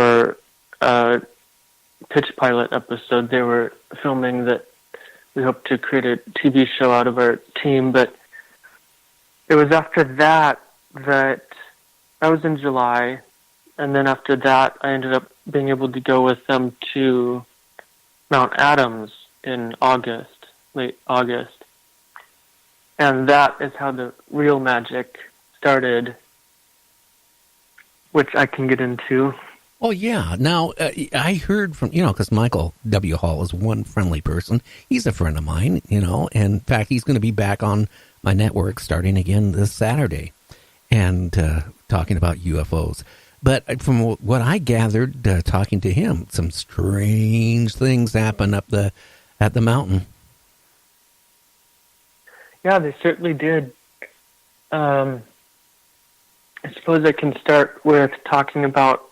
for a pitch pilot episode. They were filming that we hope to create a TV show out of our team, but it was after that I was in July, and then after that I ended up being able to go with them to Mt.Adams in late August. And that is how the real magic started, which I can get into. Oh, yeah. Now, I heard from, because Michael W. Hall is one friendly person. He's a friend of mine, and in fact, he's going to be back on my network starting again this Saturday and talking about UFOs. But from what I gathered, talking to him, some strange things happen at the mountain. Yeah, they certainly did. I suppose I can start with talking about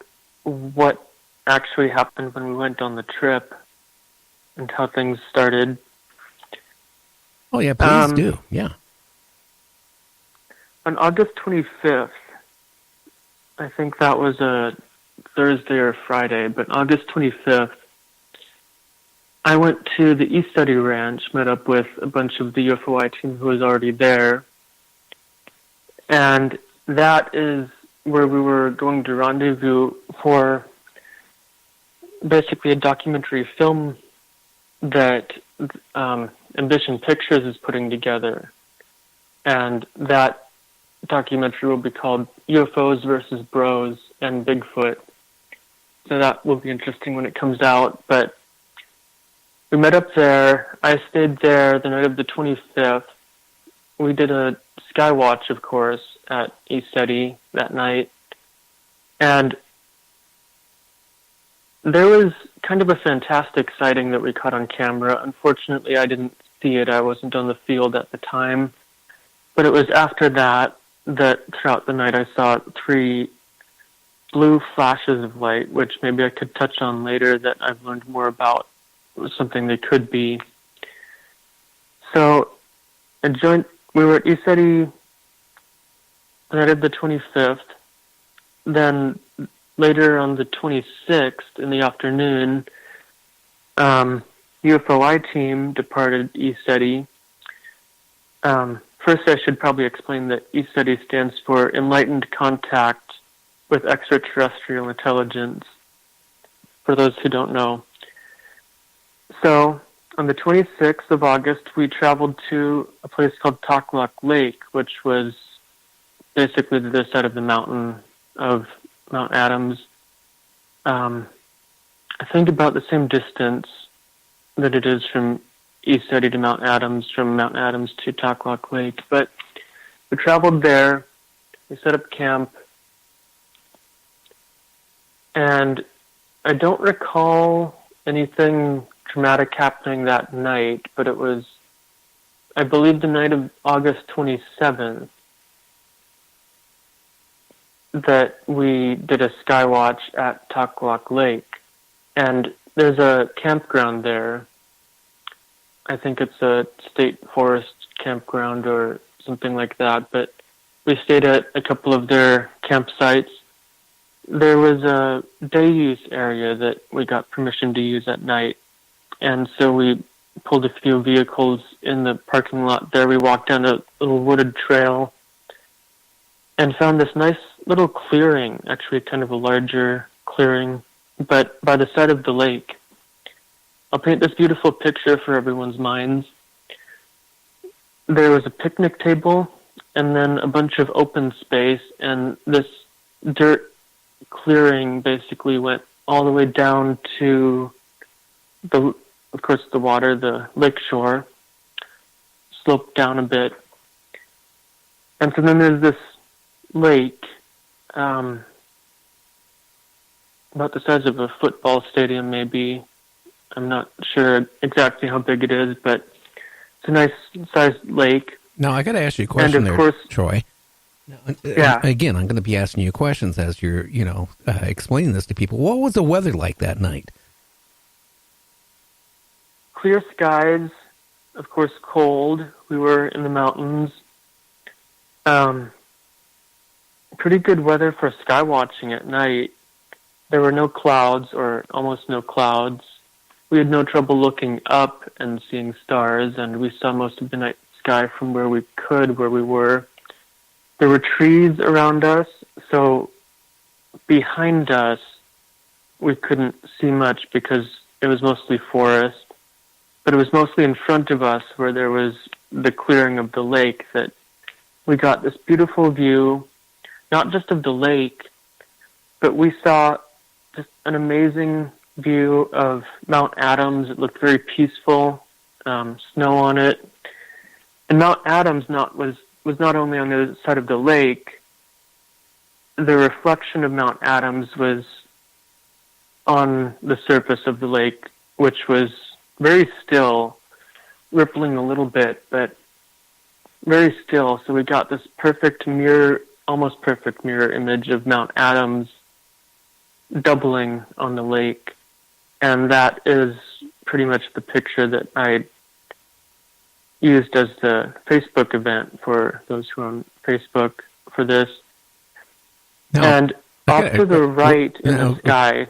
what actually happened when we went on the trip and how things started. Oh, yeah, please do. Yeah. On August 25th, I think that was a Thursday or Friday, but August 25th, I went to the East Study Ranch, met up with a bunch of the UFO I Team who was already there, and that is where we were going to rendezvous for basically a documentary film that Ambition Pictures is putting together. And that documentary will be called UFOs versus Bros and Bigfoot. So that will be interesting when it comes out. But we met up there. I stayed there the night of the 25th. We did a sky watch, of course, at East Study that night. And there was kind of a fantastic sighting that we caught on camera. Unfortunately, I didn't see it. I wasn't on the field at the time. But it was after that throughout the night I saw 3 blue flashes of light, which maybe I could touch on later that I've learned more about something they could be. So we were at East Study the night of the 25th. Then later on the 26th in the afternoon, UFO I Team departed East Study. First, I should probably explain that East Study stands for Enlightened Contact with Extraterrestrial Intelligence, for those who don't know. So, on the 26th of August, we traveled to a place called Taklock Lake, which was basically the other side of the mountain of Mt.Adams. I think about the same distance that it is from East Study to Mt.Adams, from Mt.Adams to Taklock Lake. But we traveled there, we set up camp, and I don't recall anything dramatic happening that night, but it was, I believe, the night of August 27th that we did a sky watch at Taklock Lake. And there's a campground there. I think it's a state forest campground or something like that, but we stayed at a couple of their campsites. There was a day use area that we got permission to use at night, and so we pulled a few vehicles in the parking lot there. We walked down a little wooded trail and found this nice little clearing, actually kind of a larger clearing, but by the side of the lake. I'll paint this beautiful picture for everyone's minds. There was a picnic table and then a bunch of open space, and this dirt clearing basically went all the way down to the water, the lake shore, sloped down a bit. And so then there's this lake, about the size of a football stadium maybe. I'm not sure exactly how big it is, but it's a nice sized lake. Now, I got to ask you a question there, course, Troy. Yeah. Again, I'm going to be asking you questions as you're, explaining this to people. What was the weather like that night? Clear skies, of course, cold. We were in the mountains. Pretty good weather for sky watching at night. there were no clouds or almost no clouds. We had no trouble looking up and seeing stars, and we saw most of the night sky from where we were. There were trees around us, so behind us we couldn't see much because it was mostly forest, but it was mostly in front of us where there was the clearing of the lake that we got this beautiful view, not just of the lake, but we saw just an amazing view of Mt.Adams. It looked very peaceful, snow on it. And Mt.Adams was not only on the other side of the lake, the reflection of Mt.Adams was on the surface of the lake, which was very still, rippling a little bit, but very still. So we got this perfect mirror, almost perfect mirror image of Mt.Adams doubling on the lake. And that is pretty much the picture that I used as the Facebook event for those who are on Facebook for this. No. And off to the right in the sky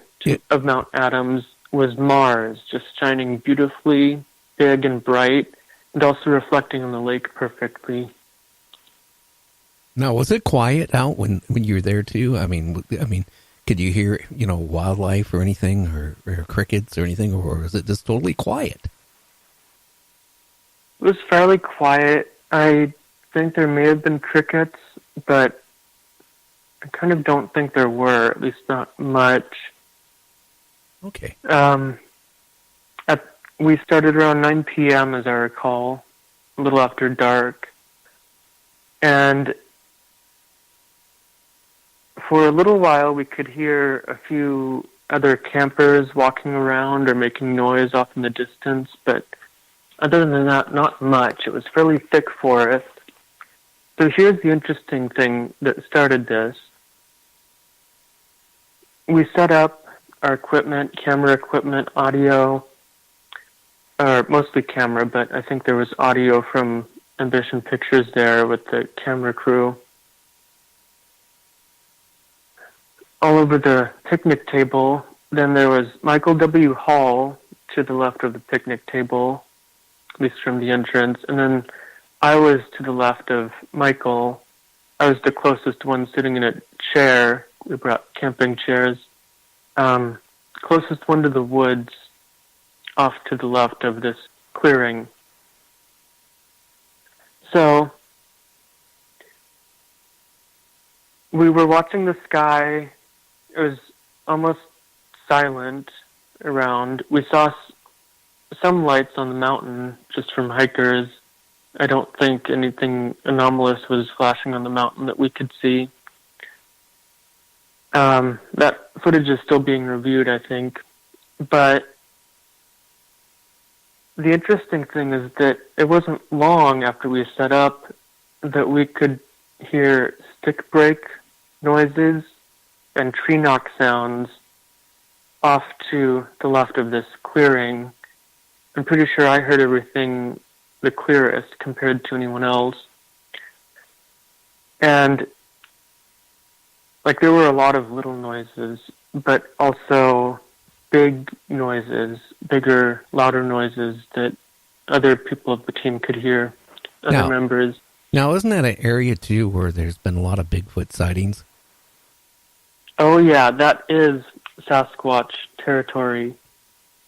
of Mt.Adams was Mars, just shining beautifully big and bright, and also reflecting on the lake perfectly. Now, was it quiet out when you were there too? I mean, could you hear wildlife or anything, or crickets or anything, or was it just totally quiet? It was fairly quiet. I think there may have been crickets, but I kind of don't think there were, at least not much. Okay. We started around 9 p.m., as I recall, a little after dark. And for a little while, we could hear a few other campers walking around or making noise off in the distance, but other than that, not much. It was fairly thick forest. So here's the interesting thing that started this. We set up our equipment, camera equipment, audio, or mostly camera, but I think there was audio from Ambition Pictures there with the camera crew. All over the picnic table, then there was Michael W. Hall to the left of the picnic table, at least from the entrance, and then I was to the left of Michael. I was the closest one sitting in a chair. We brought camping chairs. Closest one to the woods, off to the left of this clearing. So we were watching the sky. It was almost silent around. We saw some lights on the mountain just from hikers. I don't think anything anomalous was flashing on the mountain that we could see. That footage is still being reviewed, I think. But the interesting thing is that it wasn't long after we set up that we could hear stick break noises and tree knock sounds off to the left of this clearing. I'm pretty sure I heard everything the clearest compared to anyone else. And there were a lot of little noises, but also big noises, bigger, louder noises that other people of the team could hear, other members. Now, isn't that an area, too, where there's been a lot of Bigfoot sightings? Oh, yeah, that is Sasquatch territory.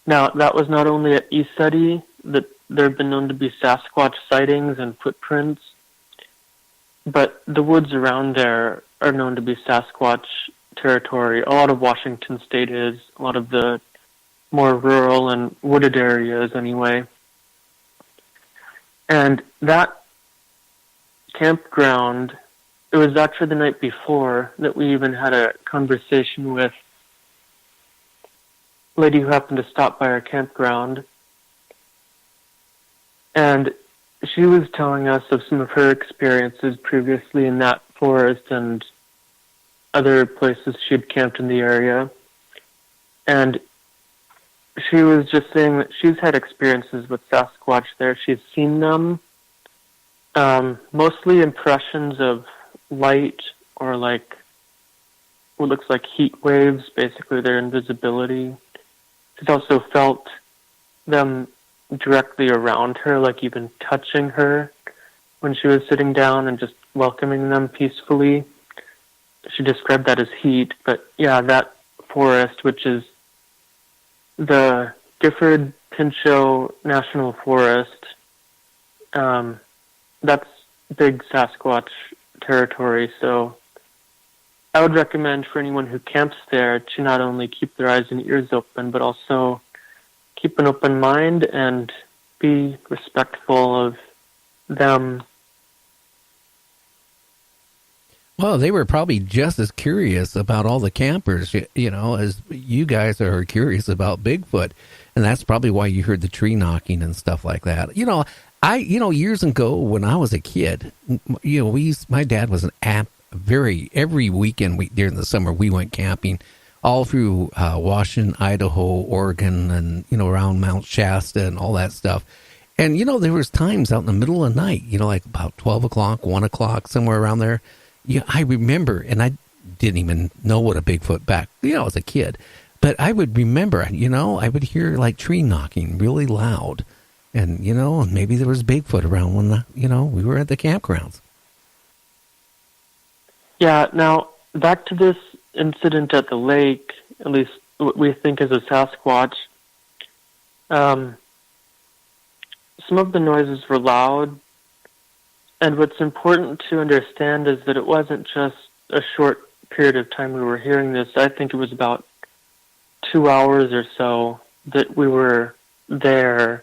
Now, that was not only at ESETI that there have been known to be Sasquatch sightings and footprints, but the woods around there are known to be Sasquatch territory. A lot of Washington State is, a lot of the more rural and wooded areas anyway. And that campground, it was actually the night before that we even had a conversation with a lady who happened to stop by our campground. And she was telling us of some of her experiences previously in that forest and other places she'd camped in the area. And she was just saying that she's had experiences with Sasquatch there. She's seen them, mostly impressions of light or what looks like heat waves, basically their invisibility. She's also felt them directly around her, like even touching her when she was sitting down and just welcoming them peacefully. She described that as heat, but yeah, that forest, which is the Gifford Pinchot National Forest, that's big Sasquatch territory, so I would recommend for anyone who camps there to not only keep their eyes and ears open, but also keep an open mind and be respectful of them. Well, they were probably just as curious about all the campers, as you guys are curious about Bigfoot. And that's probably why you heard the tree knocking and stuff like that. Years ago when I was a kid, my dad was every weekend during the summer, we went camping all through Washington, Idaho, Oregon, and, around Mount Shasta and all that stuff. And, there was times out in the middle of the night, like about 12 o'clock, 1 o'clock, somewhere around there. Yeah, I remember, and I didn't even know what a Bigfoot back, as a kid. But I would remember, I would hear like tree knocking really loud. And, and maybe there was Bigfoot around when, we were at the campgrounds. Yeah, now, back to this incident at the lake, at least what we think is a Sasquatch. Some of the noises were loud. And what's important to understand is that it wasn't just a short period of time we were hearing this. I think it was about 2 hours or so that we were there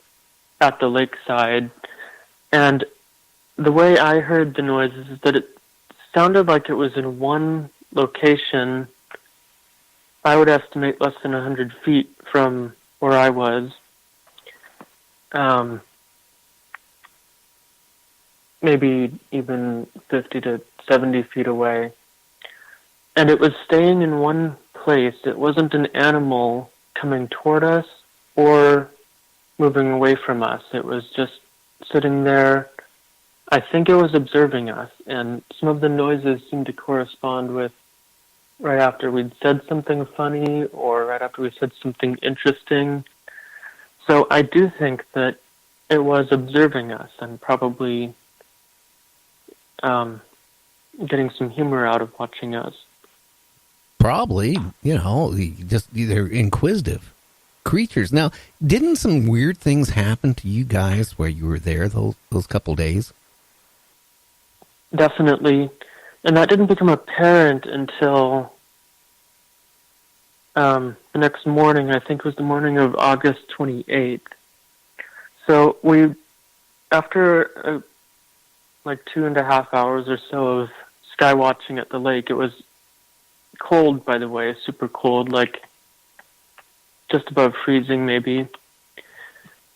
at the lakeside. And the way I heard the noises is that it sounded like it was in one location. I would estimate less than 100 feet from where I was. Maybe even 50 to 70 feet away. And it was staying in one place. It wasn't an animal coming toward us or moving away from us. It was just sitting there. I think it was observing us, and some of the noises seemed to correspond with right after we'd said something funny or right after we said something interesting. So I do think that it was observing us and probably getting some humor out of watching us. Probably, they're inquisitive creatures. Now, didn't some weird things happen to you guys where you were there those couple days? Definitely. And that didn't become apparent until the next morning. I think it was the morning of August 28th. So after like 2.5 hours or so of sky watching at the lake. It was cold, by the way, super cold, like just above freezing maybe.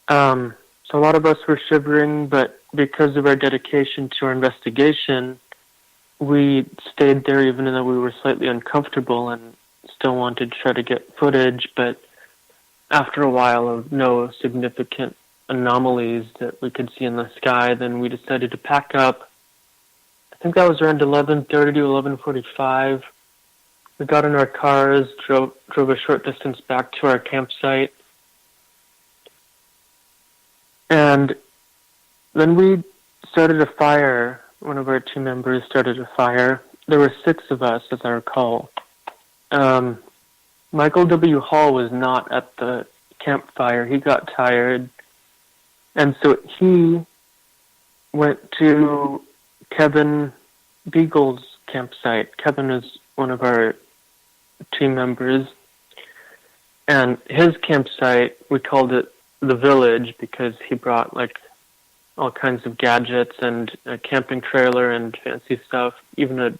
So a lot of us were shivering, but because of our dedication to our investigation, we stayed there even though we were slightly uncomfortable and still wanted to try to get footage, but after a while of no significant anomalies that we could see in the sky, then we decided to pack up. I think that was around 11:30 to 11:45. We got in our cars, drove a short distance back to our campsite, and then we started a fire. One of our two members started a fire. There were 6 of us, as I recall. Michael W. Hall was not at the campfire. He got tired. And so he went to Kevin Beagle's campsite. Kevin is one of our team members. And his campsite, we called it the Village because he brought like all kinds of gadgets and a camping trailer and fancy stuff, even a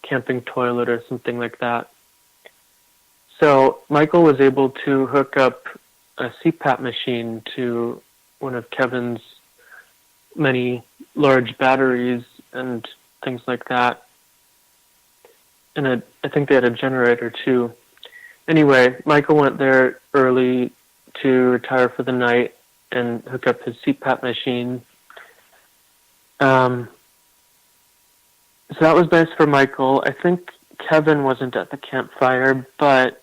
camping toilet or something like that. So Michael was able to hook up a CPAP machine to one of Kevin's many large batteries and things like that. And I think they had a generator too. Anyway, Michael went there early to retire for the night and hook up his CPAP machine. So that was nice for Michael. I think Kevin wasn't at the campfire, but